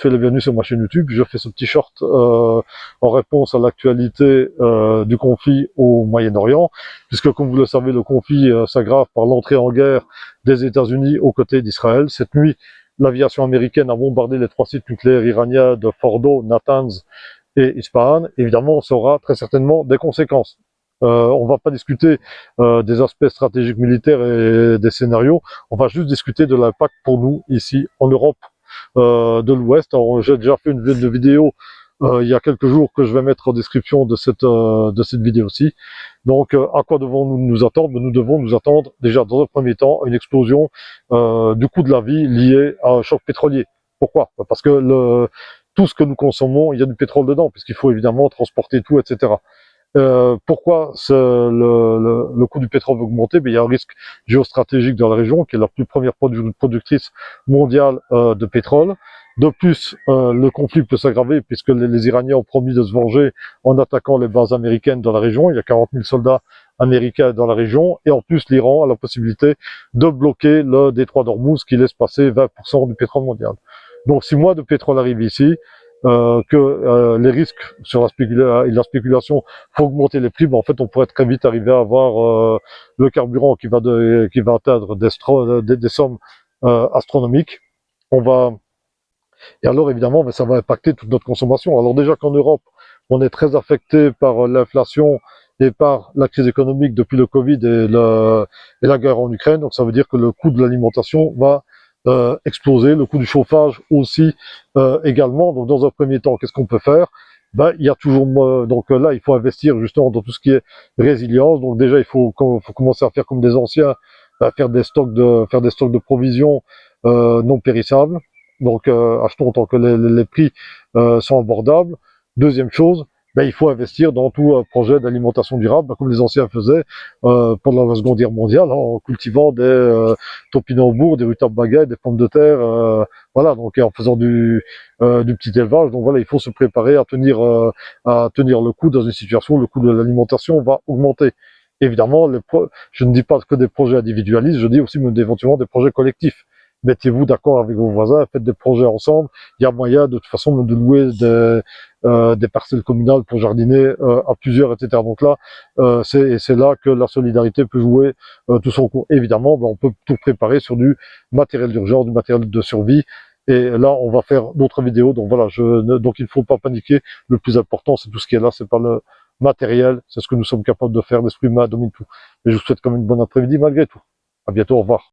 Soyez les bienvenus sur ma chaîne YouTube. Je fais ce petit short en réponse à l'actualité du conflit au Moyen-Orient, puisque comme vous le savez, le conflit s'aggrave par l'entrée en guerre des États-Unis aux côtés d'Israël. Cette nuit, l'aviation américaine a bombardé les 3 sites nucléaires iraniens de Fordo, Natanz et Isfahan. Évidemment, ça aura très certainement des conséquences. On va pas discuter des aspects stratégiques militaires et des scénarios, on va juste discuter de l'impact pour nous ici en Europe de l'Ouest. J'ai déjà fait une vidéo il y a quelques jours que je vais mettre en description de cette vidéo-ci. Donc à quoi devons-nous nous attendre? Nous devons nous attendre déjà dans un premier temps à une explosion du coût de la vie lié à un choc pétrolier. Pourquoi? Parce que tout ce que nous consommons, il y a du pétrole dedans, puisqu'il faut évidemment transporter tout, etc. Pourquoi le coût du pétrole va augmenter? Il y a un risque géostratégique dans la région, qui est la plus première productrice mondiale de pétrole. De plus, le conflit peut s'aggraver, puisque les Iraniens ont promis de se venger en attaquant les bases américaines dans la région. Il y a 40 000 soldats américains dans la région. Et en plus, l'Iran a la possibilité de bloquer le détroit d'Ormuz, qui laisse passer 20% du pétrole mondial. Donc, si moins de pétrole arrive ici, les risques sur la spéculation font augmenter les prix, en fait on pourrait très vite arriver à avoir le carburant qui va atteindre des sommes astronomiques. Et alors évidemment ça va impacter toute notre consommation. Alors déjà qu'en Europe on est très affecté par l'inflation et par la crise économique depuis le Covid et la guerre en Ukraine, donc ça veut dire que le coût de l'alimentation va exploser, le coût du chauffage aussi également. Donc dans un premier temps, qu'est-ce qu'on peut faire? Il y a toujours donc là il faut investir justement dans tout ce qui est résilience. Donc déjà il faut commencer à faire comme des anciens, faire des stocks de provisions non périssables. Donc achetons tant que les prix sont abordables. Deuxième chose, il faut investir dans tout un projet d'alimentation durable, comme les anciens faisaient pendant la Seconde Guerre mondiale, en cultivant des topinambours, des rutabagas, des pommes de terre, voilà, donc et en faisant du petit élevage. Donc voilà, il faut se préparer à tenir le coup dans une situation où le coût de l'alimentation va augmenter. Évidemment, je ne dis pas que des projets individualistes, je dis aussi éventuellement des projets collectifs. Mettez-vous d'accord avec vos voisins, faites des projets ensemble. Il y a moyen de toute façon de louer des parcelles communales pour jardiner à plusieurs, etc. Donc là, c'est là que la solidarité peut jouer tout son cours. Évidemment, on peut tout préparer sur du matériel d'urgence, du matériel de survie. Et là, on va faire d'autres vidéos. Donc voilà, donc il ne faut pas paniquer. Le plus important, c'est tout ce qui est là, c'est pas le matériel, c'est ce que nous sommes capables de faire. L'esprit humain domine tout. Mais je vous souhaite quand même une bonne après-midi malgré tout. À bientôt, au revoir.